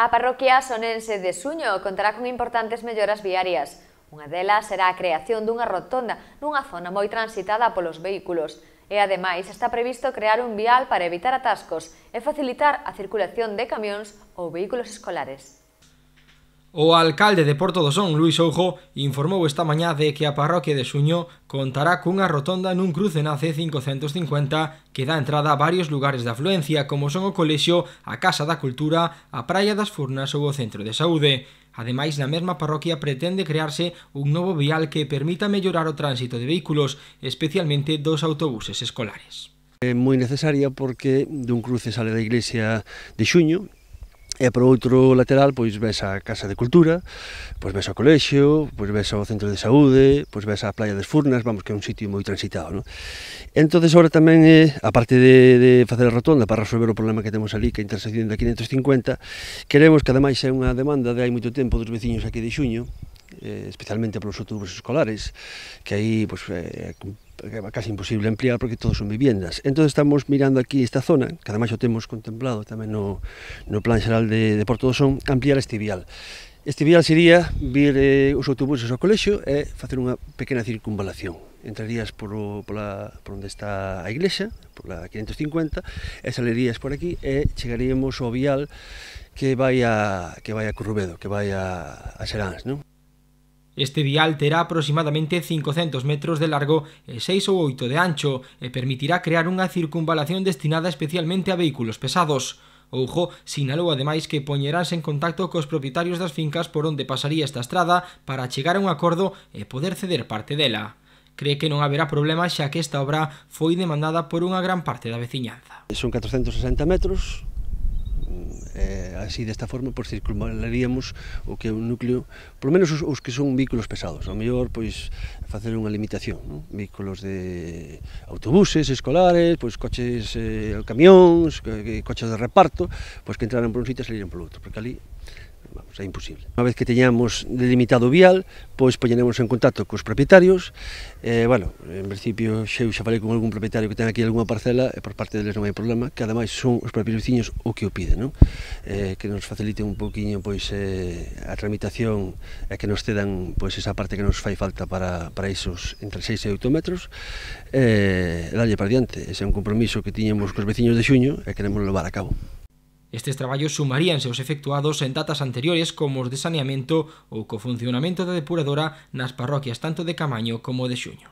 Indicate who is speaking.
Speaker 1: A parroquia sonense de Suño contará con importantes melloras viarias. Unha delas será a creación dunha rotonda nunha zona moi transitada polos vehículos. E, ademais, está previsto crear un vial para evitar atascos e facilitar a circulación de camións ou vehículos escolares.
Speaker 2: O alcalde de Porto do Son, Luís Oujo, informou esta mañá de que a parroquia de Suño contará cunha rotonda nun cruce na C550 que dá entrada a varios lugares de afluencia, como son o colexio, a Casa da Cultura, a Praia das Furnas ou o Centro de Saúde. Ademais, na mesma parroquia pretende crearse un novo vial que permita mellorar o tránsito de vehículos, especialmente dos autobuses escolares.
Speaker 3: É moi necesaria porque dun cruce sale da iglesia de Xuño, e por outro lateral, pois ves a Casa de Cultura, pois ves o colexio, pois ves o Centro de Saúde, pois ves a Praia das Furnas, vamos, que é un sitio moi transitado, non? Entonces, agora tamén, aparte de facer a rotonda para resolver o problema que temos ali, que é a intersección da 550, queremos, que ademais é unha demanda de hai moito tempo dos veciños aquí de Xuño, especialmente polos autobuses escolares, que aí, pois, é casi imposible ampliar porque todos son viviendas. Entón estamos mirando aquí esta zona, que ademais o temos contemplado tamén no Plan Xeral de Porto do Son, ampliar este vial. Este vial sería vir os autobuses ao colexio e facer unha pequena circunvalación. Entrarías por onde está a iglesia, por la 550, e salerías por aquí e chegaríamos ao vial que vai a Currubedo, que vai a Seráns, non?
Speaker 2: Este vial terá aproximadamente 500 metros de largo e 6 ou 8 de ancho e permitirá crear unha circunvalación destinada especialmente a vehículos pesados. Oujo sinalou ademais que poñeránse en contacto cos propietarios das fincas por onde pasaría esta estrada para chegar a un acordo e poder ceder parte dela. Cree que non haberá problema xa que esta obra foi demandada por unha gran parte da veciñanza.
Speaker 3: Son 460 metros, así desta forma pois circunvalaríamos o que é un núcleo, polo menos os que son vehículos pesados, ao mellor pois facer unha limitación, non? Vehículos de autobuses escolares, pois coches, camións, coches de reparto, pois que entraran por un sitio e saliran polo outro, porque ali vamos, é imposible. Unha vez que teñamos delimitado o vial, pois poñeremos en contacto cos propietarios, bueno, en principio xa falei con algún propietario que ten aquí algunha parcela e por parte deles non hai problema, que ademais son os propios veciños o que o piden, non? Que nos faciliten un pouquiño pois a tramitación e que nos cedan pois esa parte que nos fai falta para isos entre 6 e 8 metros e darlle para diante. Ese é un compromiso que tiñamos cos veciños de Xuño e queremos levar a cabo.
Speaker 2: Estes traballos sumaríanse aos efectuados en datas anteriores como os de saneamento ou co funcionamento da depuradora nas parroquias tanto de Camaño como de Xuño.